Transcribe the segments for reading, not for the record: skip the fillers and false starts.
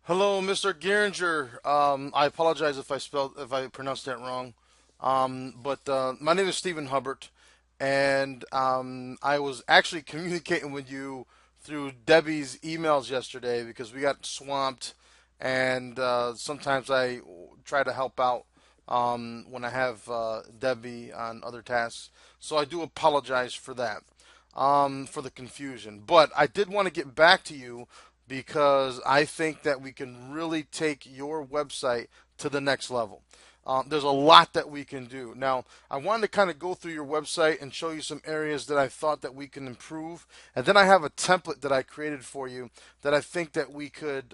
Hello, Mr. Geringer. I apologize if I pronounced that wrong. But my name is Stephen Hubbard, and I was actually communicating with you through Debbie's emails yesterday because we got swamped, and sometimes I try to help out when I have Debbie on other tasks. So I do apologize for that, for the confusion. But I did want to get back to you because I think that we can really take your website to the next level. There's a lot that we can do. Now, I wanted to kind of go through your website and show you some areas that I thought that we can improve, and then I have a template that I created for you that I think that we could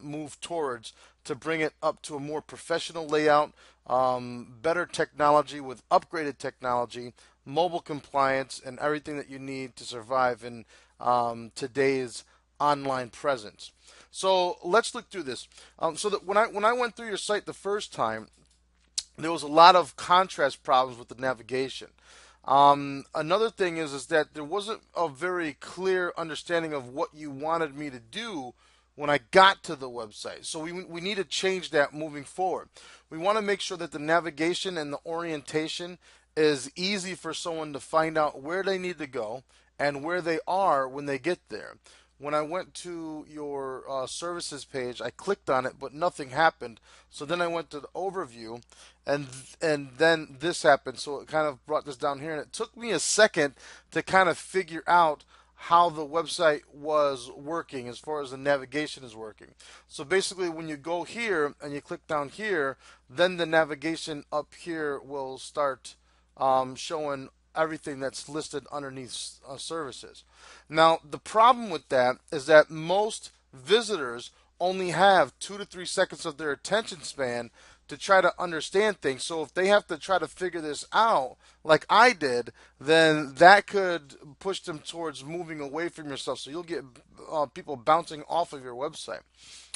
move towards to bring it up to a more professional layout, better technology with upgraded technology, mobile compliance, and everything that you need to survive in today's online presence. So let's look through this. So that when I went through your site the first time, there was a lot of contrast problems with the navigation. Another thing is that there wasn't a very clear understanding of what you wanted me to do when I got to the website. So we need to change that moving forward. We want to make sure that the navigation and the orientation is easy for someone to find out where they need to go and where they are when they get there. When I went to your services page, I clicked on it, but nothing happened. So then I went to the overview, and then this happened. So it kind of brought this down here, and it took me a second to kind of figure out how the website was working as far as the navigation is working. So basically, when you go here and you click down here, then the navigation up here will start showing everything that's listed underneath services. Now, the problem with that is that most visitors only have 2 to 3 seconds of their attention span to try to understand things. So if they have to try to figure this out, like I did, then that could push them towards moving away from yourself. So you'll get people bouncing off of your website.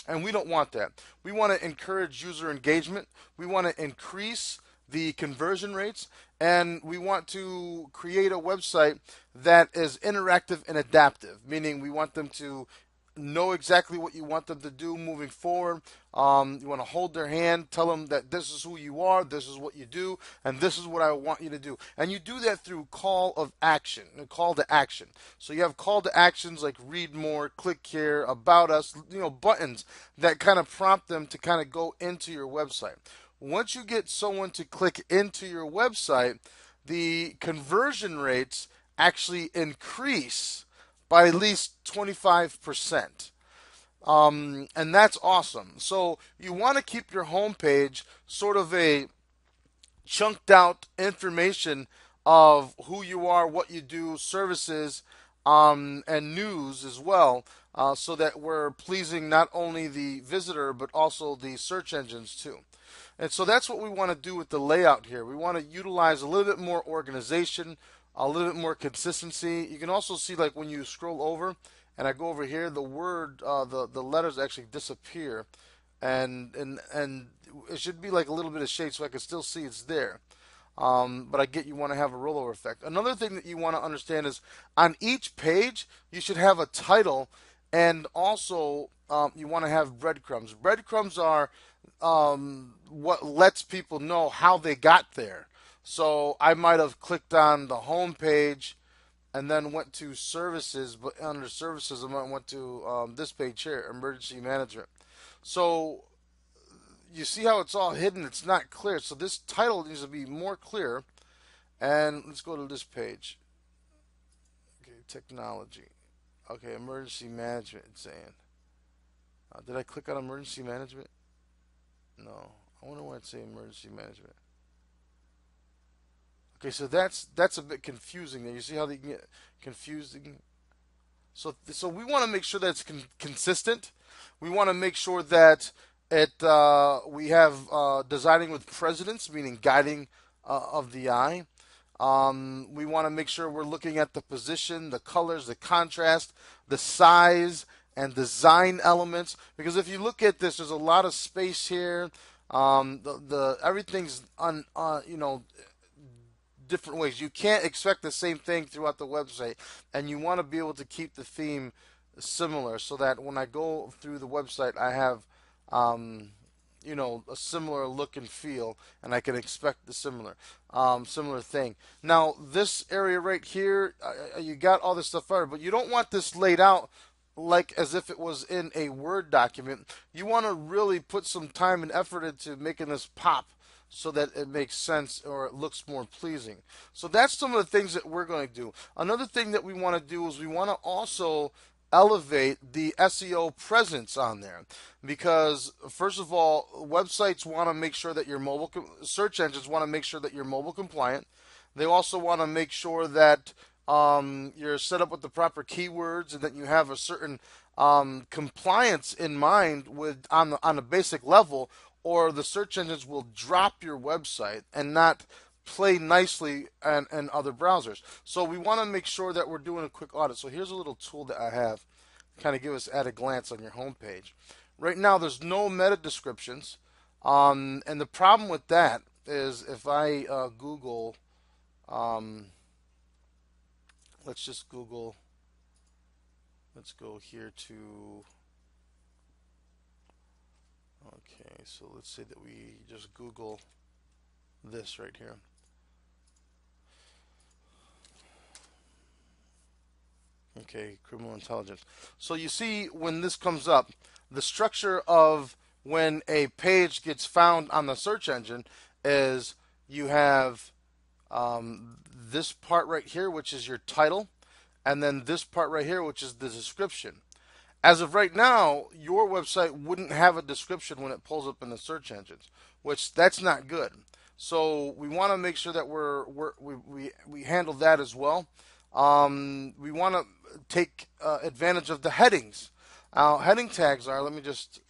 And we don't want that. We want to encourage user engagement. We want to increase the conversion rates, and we want to create a website that is interactive and adaptive, meaning we want them to know exactly what you want them to do moving forward. You want to hold their hand, tell them that this is who you are, this is what you do, and this is what I want you to do. And you do that through call of action, a call to action. So you have call to actions like read more, click here, about us, buttons that kind of prompt them to kind of go into your website. Once you get someone to click into your website, the conversion rates actually increase by at least 25%. And that's awesome. So you want to keep your homepage sort of a chunked out information of who you are, what you do, services, and news as well, so that we're pleasing not only the visitor but also the search engines too. And so that's what we want to do with the layout here. We want to utilize a little bit more organization, a little bit more consistency. You can also see, like, when you scroll over and I go over here, the word, the letters actually disappear, and it should be like a little bit of shade so I can still see it's there. But I get you want to have a rollover effect. Another thing that you want to understand is on each page you should have a title, and also you want to have breadcrumbs. Breadcrumbs are what lets people know how they got there. So I might have clicked on the home page and then went to services, but under services I went to this page here, emergency management. So you see how it's all hidden, it's not clear. So this title needs to be more clear. And let's go to this page. Okay, technology. Okay, emergency management, it's saying. Did I click on emergency management? No. I wonder why it's saying emergency management. Okay, so that's a bit confusing there. You see how they can get confusing? So we want to make sure that it's consistent. We want to make sure that we have designing with precedence, meaning guiding of the eye. We want to make sure we're looking at the position, the colors, the contrast, the size, and design elements. Because if you look at this, there's a lot of space here. The everything's on, different ways. You can't expect the same thing throughout the website, and you want to be able to keep the theme similar, so that when I go through the website, I have um, a similar look and feel, and I can expect the similar thing. Now, this area right here, you got all this stuff there, but you don't want this laid out like as if it was in a Word document. You want to really put some time and effort into making this pop so that it makes sense or it looks more pleasing. So that's some of the things that we're going to do. Another thing that we want to do is we want to also elevate the SEO presence on there, because first of all, websites want to make sure that your search engines want to make sure that you're mobile compliant. They also want to make sure that you're set up with the proper keywords and that you have a certain compliance in mind with on a basic level, or the search engines will drop your website and not play nicely and other browsers. So we want to make sure that we're doing a quick audit. So here's a little tool that I have to kind of give us at a glance on your homepage. Right now, there's no meta descriptions, and the problem with that is if I Google, um, let's just Google. Let's go here to. Okay, so let's say that we just Google this right here. Okay, criminal intelligence. So you see when this comes up, the structure of when a page gets found on the search engine is you have this part right here, which is your title, and then this part right here, which is the description. As of right now, your website wouldn't have a description when it pulls up in the search engines, which that's not good. So we want to make sure that we handle that as well. We want to take advantage of the headings. Heading tags are, let me just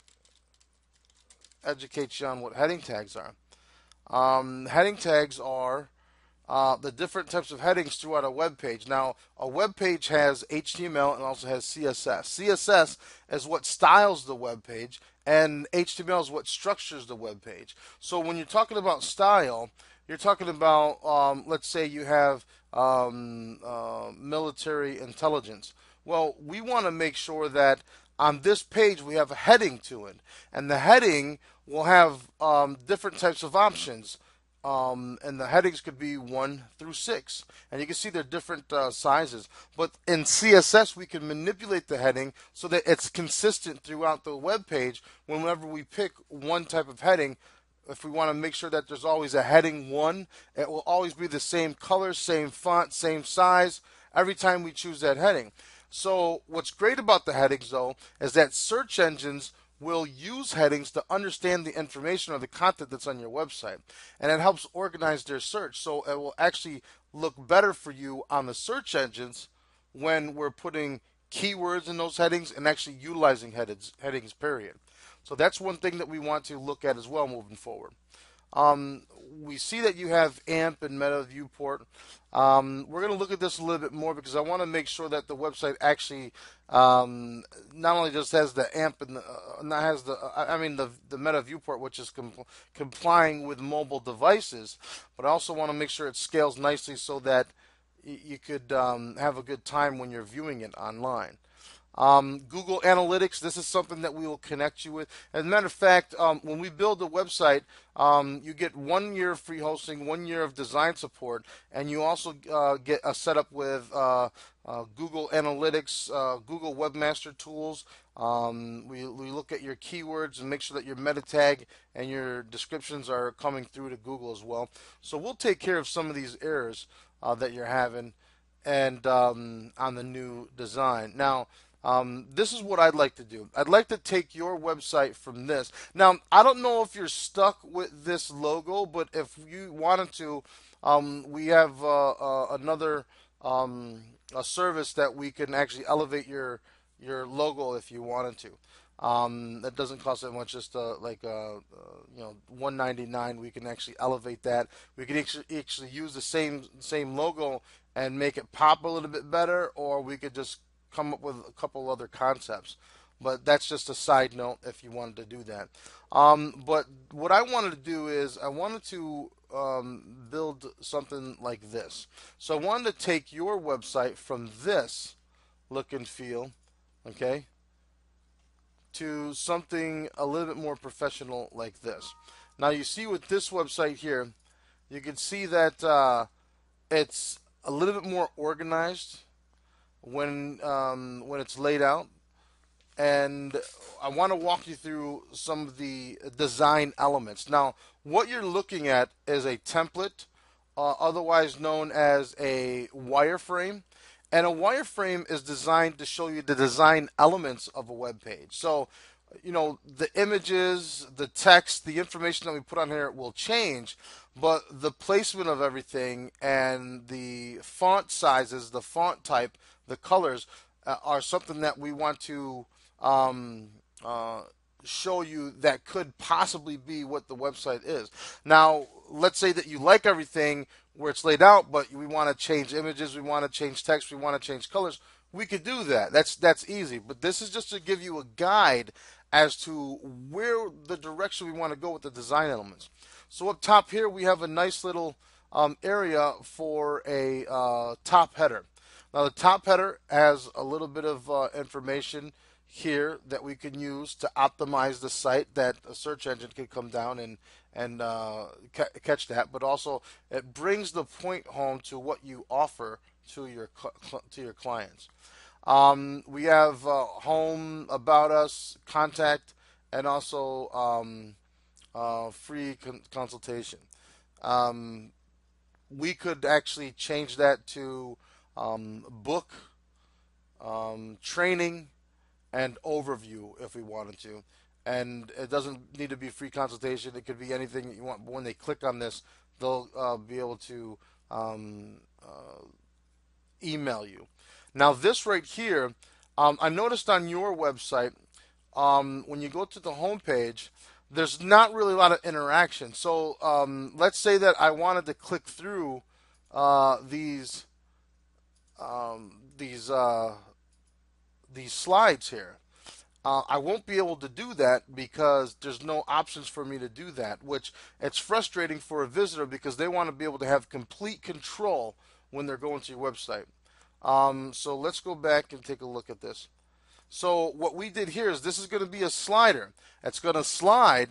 educate you on what heading tags are. Heading tags are the different types of headings throughout a web page. Now, a web page has HTML and also has CSS. CSS is what styles the web page, and HTML is what structures the web page. So when you're talking about style, you're talking about, let's say you have military intelligence. Well, we want to make sure that on this page we have a heading to it, and the heading will have different types of options. And the headings could be 1 through 6, and you can see they're different sizes. But in CSS, we can manipulate the heading so that it's consistent throughout the web page. Whenever we pick one type of heading, if we want to make sure that there's always a heading 1, it will always be the same color, same font, same size every time we choose that heading. So what's great about the headings, though, is that search engines will use headings to understand the information or the content that's on your website, and it helps organize their search. So it will actually look better for you on the search engines when we're putting keywords in those headings and actually utilizing headings, period. So that's one thing that we want to look at as well moving forward. We see that you have AMP and Meta Viewport. We're going to look at this a little bit more because I want to make sure that the website actually not only just has the AMP and not has the Meta Viewport, which is complying with mobile devices, but I also want to make sure it scales nicely so that you could have a good time when you're viewing it online. Google Analytics, this is something that we will connect you with. As a matter of fact, when we build a website, you get 1 year of free hosting, 1 year of design support, and you also get a setup with Google Analytics, Google Webmaster Tools. We look at your keywords and make sure that your meta tag and your descriptions are coming through to Google as well. So we'll take care of some of these errors that you're having and on the new design. Now, this is what I'd like to do. I'd like to take your website from this. Now, I don't know if you're stuck with this logo, but if you wanted to, we have another a service that we can actually elevate your logo if you wanted to. That doesn't cost that much, just $199. We can actually elevate that. We can actually use the same logo and make it pop a little bit better, or we could just come up with a couple other concepts. But that's just a side note if you wanted to do that. But what I wanted to do is I wanted to build something like this. So I wanted to take your website from this look and feel okay, to something a little bit more professional like this. Now you see with this website here, you can see that it's a little bit more organized when it's laid out, and I want to walk you through some of the design elements. Now, what you're looking at is a template, otherwise known as a wireframe. And a wireframe is designed to show you the design elements of a web page. So, the images, the text, the information that we put on here will change, but the placement of everything and the font sizes, the font type, the colors are something that we want to um, uh, show you that could possibly be what the website is. Now, let's say that you like everything where it's laid out, but we want to change images, we want to change text, we want to change colors. We could do that. That's easy. But this is just to give you a guide as to where the direction we want to go with the design elements. So up top here, we have a nice little area for a top header. Now the top header has a little bit of information here that we can use to optimize the site, that a search engine could come down and catch that. But also it brings the point home to what you offer to your clients. We have home, about us, contact, and also free consultation. Um, we could actually change that to book, training, and overview if we wanted to. And it doesn't need to be free consultation. It could be anything that you want. But when they click on this, they'll be able to email you. Now, this right here, I noticed on your website, when you go to the home page, there's not really a lot of interaction. So let's say that I wanted to click through these these these slides here. I won't be able to do that because there's no options for me to do that, which it's frustrating for a visitor because they want to be able to have complete control when they're going to your website. So let's go back and take a look at this. So what we did here is this is going to be a slider. It's going to slide,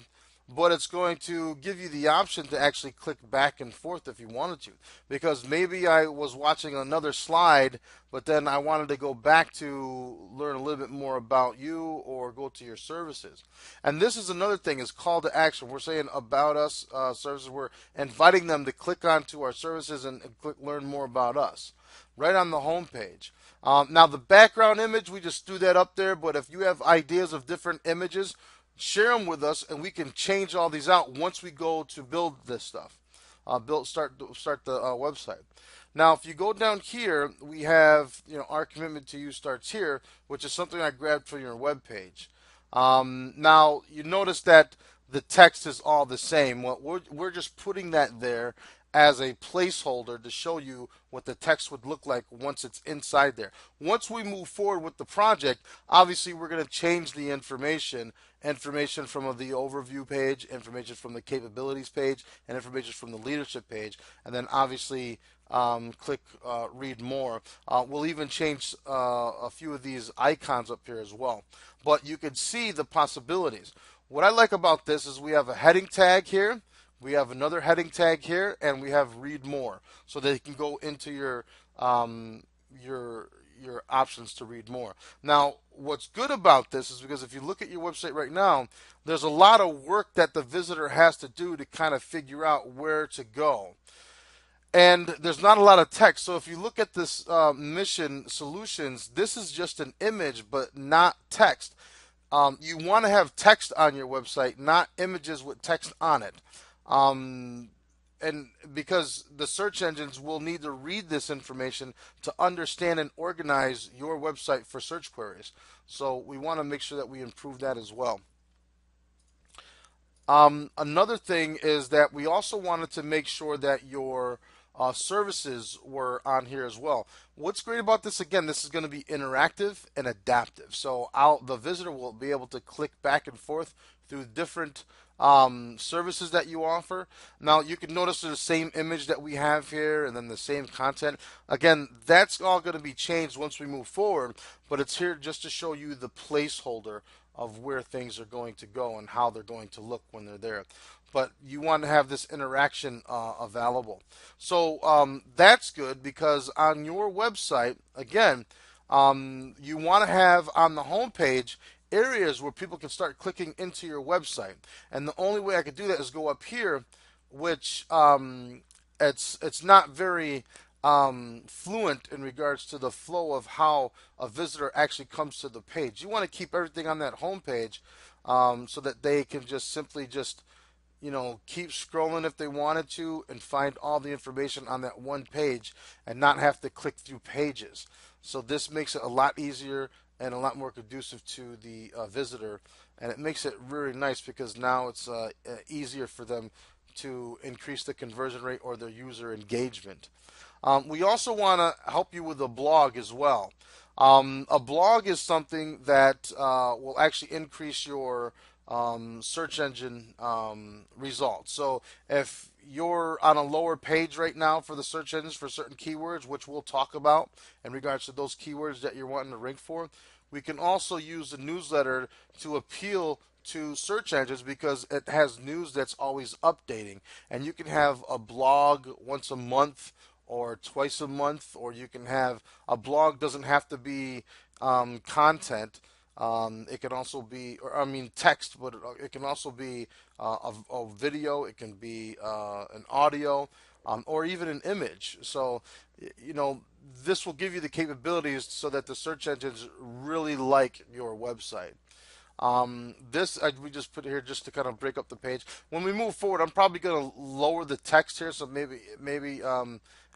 but it's going to give you the option to actually click back and forth if you wanted to. Because maybe I was watching another slide, but then I wanted to go back to learn a little bit more about you or go to your services. And this is another thing, is call to action. We're saying about us services. We're inviting them to click onto our services and click learn more about us right on the home page. Now the background image, we just threw that up there, but if you have ideas of different images, share them with us and we can change all these out once we go to build this stuff. Start the website. Now if you go down here, we have, our commitment to you starts here, which is something I grabbed from your web page. Now you notice that the text is all the same. Well, we're just putting that there as a placeholder to show you what the text would look like once it's inside there. Once we move forward with the project, obviously we're going to change the information from the overview page, information from the capabilities page, and information from the leadership page, and then obviously click read more. We'll even change a few of these icons up here as well, but you can see the possibilities. What I like about this is we have a heading tag here, we have another heading tag here, and we have read more, so they can go into your options to read more. Now, what's good about this is because if you look at your website right now, there's a lot of work that the visitor has to do to kind of figure out where to go. And there's not a lot of text. So if you look at this mission solutions, this is just an image, but not text. You want to have text on your website, not images with text on it. And because the search engines will need to read this information to understand and organize your website for search queries. So we want to make sure that we improve that as well. Another thing is that we also wanted to make sure that your services were on here as well. What's great about this, again, this is going to be interactive and adaptive. So the visitor will be able to click back and forth through different services that you offer. Now you can notice the same image that we have here and then the same content. Again, that's all going to be changed once we move forward, but it's here just to show you the placeholder of where things are going to go and how they're going to look when they're there. But you want to have this interaction available. So that's good because on your website, again, you want to have on the homepage areas where people can start clicking into your website. And the only way I could do that is go up here, which it's not very fluent in regards to the flow of how a visitor actually comes to the page. You want to keep everything on that home page so that they can just simply just keep scrolling if they wanted to and find all the information on that one page and not have to click through pages. So this makes it a lot easier and a lot more conducive to the visitor, and it makes it really nice because now it's easier for them to increase the conversion rate or their user engagement. We also want to help you with a blog as well. A blog is something that will actually increase your search engine results. So if you're on a lower page right now for the search engines for certain keywords, which we'll talk about in regards to those keywords that you're wanting to rank for, we can also use the newsletter to appeal to search engines because it has news that's always updating. And you can have a blog once a month or twice a month, or you can have a blog doesn't have to be content. It can also be, or I mean, text, but it can also be a video. It can be an audio, or even an image. So, this will give you the capabilities so that the search engines really like your website. We just put here just to kind of break up the page. When we move forward, I'm probably going to lower the text here, so maybe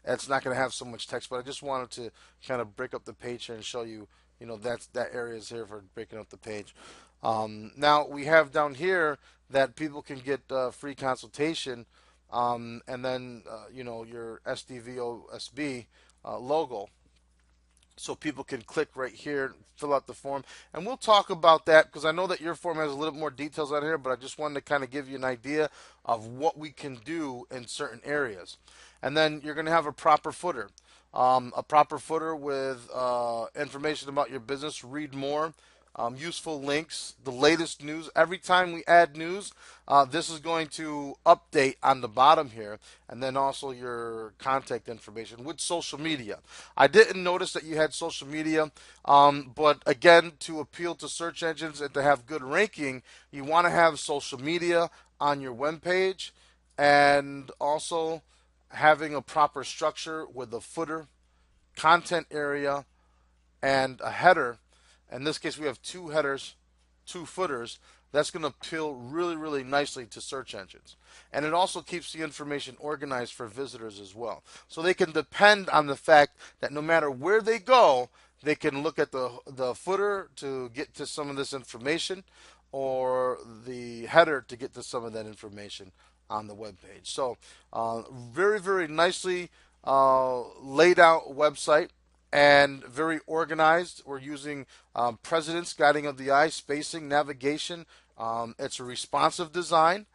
it's not going to have so much text. But I just wanted to kind of break up the page here and show you, that area is here for breaking up the page. Now we have down here that people can get free consultation, and then your SDVOSB logo so people can click right here and fill out the form. And we'll talk about that because I know that your form has a little more details on here, but I just wanted to kind of give you an idea of what we can do in certain areas. And then you're going to have a proper footer. A proper footer with information about your business, read more, useful links, the latest news. Every time we add news, this is going to update on the bottom here, and then also your contact information with social media. I didn't notice that you had social media, but again, to appeal to search engines and to have good ranking, you want to have social media on your web page, and also having a proper structure with a footer, content area, and a header. In this case, we have two headers, two footers. That's going to appeal really, really nicely to search engines. And it also keeps the information organized for visitors as well. So they can depend on the fact that no matter where they go, they can look at the footer to get to some of this information or the header to get to some of that information on the web page. So very, very nicely laid out website and very organized. We're using President's Guiding of the Eye, spacing, navigation. It's a responsive design,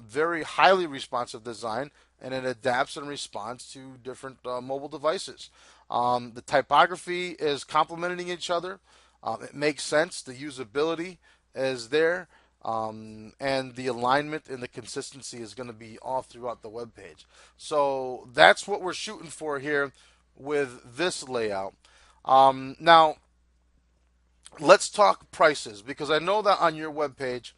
very highly responsive design, and it adapts and responds to different mobile devices. The typography is complementing each other. It makes sense. The usability is there. And the alignment and the consistency is going to be all throughout the web page. So that's what we're shooting for here with this layout. Now, let's talk prices because I know that on your web page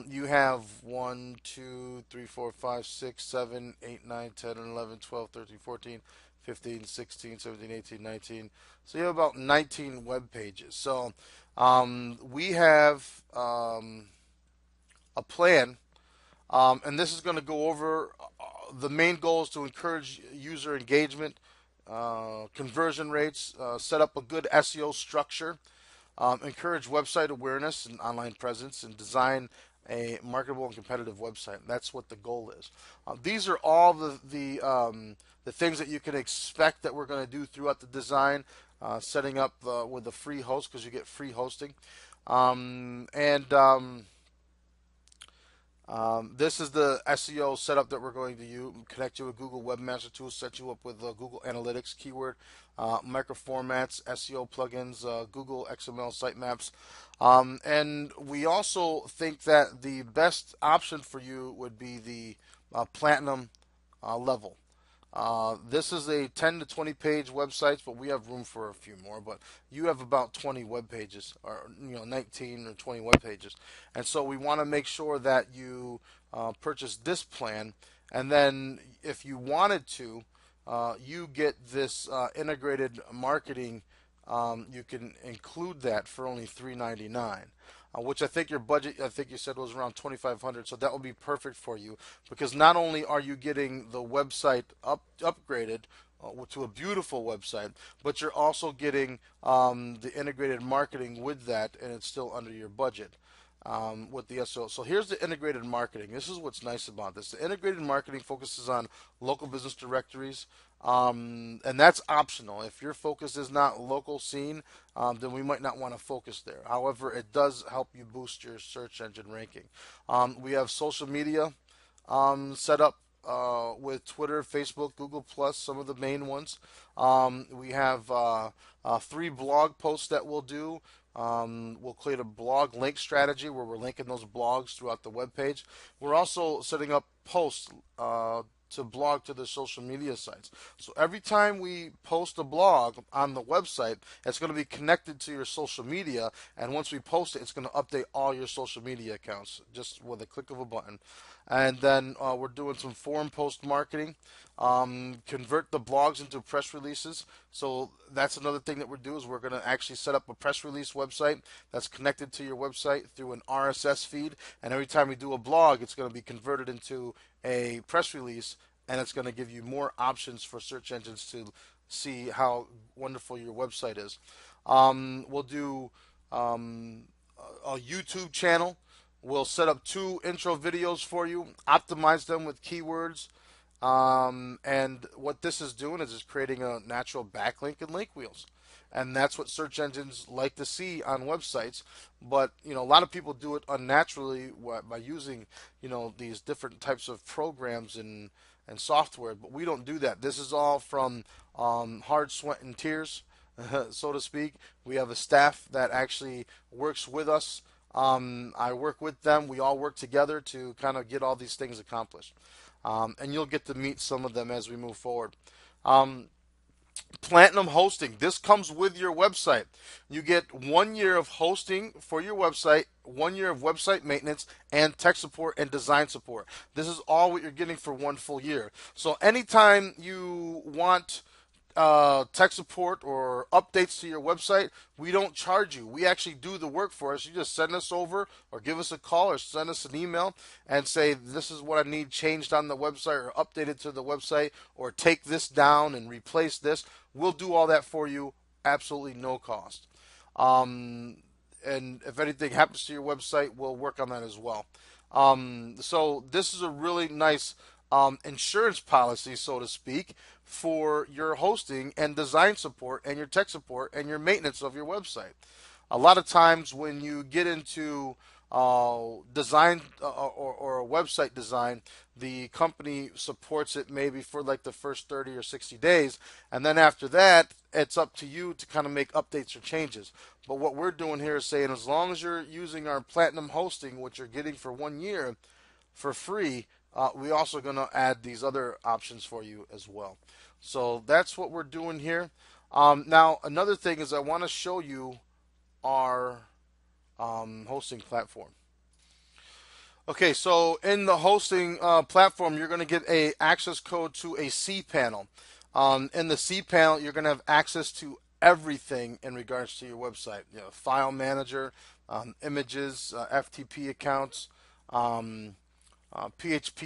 you have 1, 2, 3, 4, 5, 6, 7, 8, 9, 10, 11, 12, 13, 14, 15, 16, 17, 18, 19. So you have about 19 web pages. So we have a plan, and this is going to go over the main goals to encourage user engagement, conversion rates, set up a good SEO structure, encourage website awareness and online presence, and design a marketable and competitive website. That's what the goal is. These are all the things that you can expect that we're going to do throughout the design. Setting up with a free host because you get free hosting, and this is the SEO setup that we're going to use. Connect you with Google Webmaster Tools, set you up with Google Analytics, keyword, microformats, SEO plugins, Google XML sitemaps. And we also think that the best option for you would be the Platinum level. This is a 10 to 20 page website, but we have room for a few more. But you have about 20 web pages, or 19 or 20 web pages, and so we want to make sure that you purchase this plan, and then if you wanted to, you get this integrated marketing. You can include that for only $3.99, which I think your budget, I think you said was around 2,500. So that will be perfect for you because not only are you getting the website upgraded to a beautiful website, but you're also getting the integrated marketing with that, and it's still under your budget. With the SEO. So here's the integrated marketing. This is what's nice about this. The integrated marketing focuses on local business directories, and that's optional. If your focus is not local scene, then we might not want to focus there. However, it does help you boost your search engine ranking. We have social media set up with Twitter, Facebook, Google Plus, some of the main ones. We have 3 blog posts that we'll do. We'll create a blog link strategy where we're linking those blogs throughout the web page. We're also setting up posts to blog to the social media sites. So every time we post a blog on the website, it's going to be connected to your social media, and once we post it, it's going to update all your social media accounts just with a click of a button. And then we're doing some forum post marketing, convert the blogs into press releases. So that's another thing that we're doing is we're going to actually set up a press release website that's connected to your website through an RSS feed. And every time we do a blog, it's going to be converted into a press release, and it's going to give you more options for search engines to see how wonderful your website is. We'll do a YouTube channel. We'll set up 2 intro videos for you, optimize them with keywords. And what this is doing is it's creating a natural backlink and link wheels. And that's what search engines like to see on websites. But, a lot of people do it unnaturally by using, these different types of programs and software. But we don't do that. This is all from hard sweat and tears, so to speak. We have a staff that actually works with us. I work with them. We all work together to kind of get all these things accomplished. And you'll get to meet some of them as we move forward. Um, Platinum hosting. This comes with your website. You get 1 year of hosting for your website, 1 year of website maintenance, and tech support and design support. This is all what you're getting for 1 full year. So anytime you want tech support or updates to your website, we don't charge you. We actually do the work for us. You just send us over or give us a call or send us an email and say, this is what I need changed on the website or updated to the website, or take this down and replace this. We'll do all that for you, absolutely no cost. Um, and if anything happens to your website, we'll work on that as well. So this is a really nice insurance policy, so to speak, for your hosting and design support and your tech support and your maintenance of your website. A lot of times when you get into design or a website design, the company supports it maybe for like the first 30 or 60 days. And then after that, it's up to you to kind of make updates or changes. But what we're doing here is saying as long as you're using our platinum hosting, which you're getting for 1 year for free, we also going to add these other options for you as well. So that's what we're doing here. Now, another thing is I want to show you our hosting platform. Okay, so in the hosting platform, you're going to get a access code to a cPanel. In the cPanel, you're going to have access to everything in regards to your website. File manager, images, FTP accounts, PHP,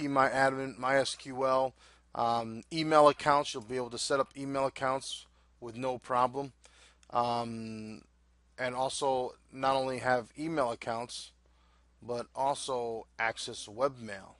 MyAdmin, MySQL, email accounts. You'll be able to set up email accounts with no problem. And also not only have email accounts, but also access webmail.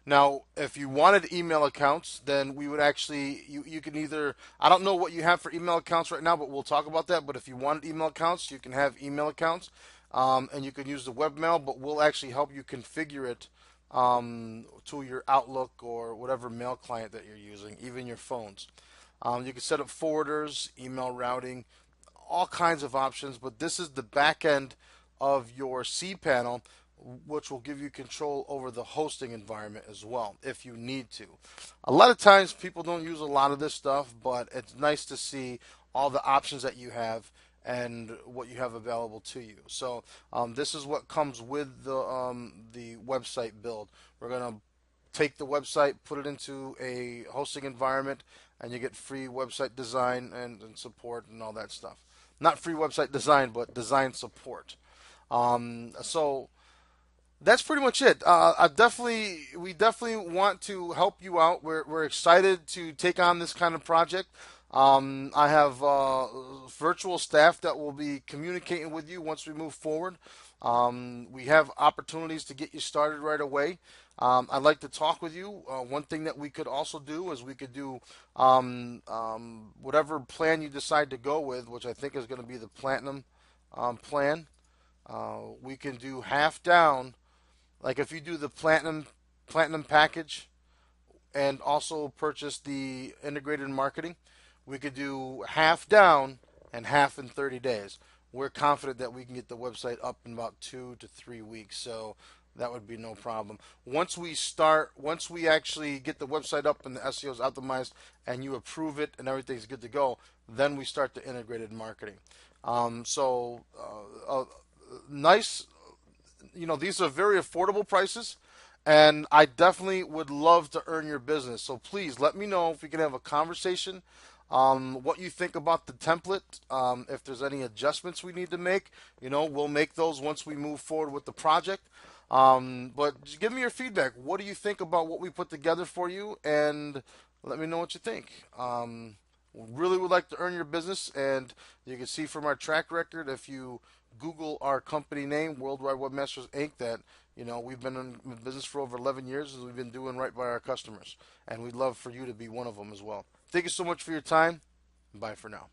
Now, if you wanted email accounts, then we would actually you can either, I don't know what you have for email accounts right now, but we'll talk about that. But if you wanted email accounts, you can have email accounts, and you can use the webmail. But we'll actually help you configure it to your Outlook or whatever mail client that you're using, even your phones. You can set up forwarders, email routing, all kinds of options, but this is the back end of your cPanel, which will give you control over the hosting environment as well if you need to. A lot of times people don't use a lot of this stuff, but it's nice to see all the options that you have and what you have available to you. So this is what comes with the website build. We're gonna take the website, put it into a hosting environment, and you get free website design and support and all that stuff. Not free website design, but design support. So that's pretty much it. We definitely want to help you out. We're excited to take on this kind of project. I have virtual staff that will be communicating with you once we move forward. We have opportunities to get you started right away. I'd like to talk with you. One thing that we could also do is we could do whatever plan you decide to go with, which I think is going to be the platinum plan. We can do half down, like if you do the platinum package and also purchase the integrated marketing, we could do half down and half in 30 days. We're confident that we can get the website up in about 2 to 3 weeks, so that would be no problem. Once we actually get the website up and the SEO is optimized and you approve it and everything's good to go, then we start the integrated marketing. Nice, these are very affordable prices, and I definitely would love to earn your business. So please let me know if we can have a conversation. What you think about the template? If there's any adjustments we need to make, we'll make those once we move forward with the project. But just give me your feedback. What do you think about what we put together for you? And let me know what you think. Really would like to earn your business, and you can see from our track record if you Google our company name, Worldwide Webmasters Inc., that we've been in business for over 11 years, and we've been doing right by our customers, and we'd love for you to be one of them as well. Thank you so much for your time. Bye for now.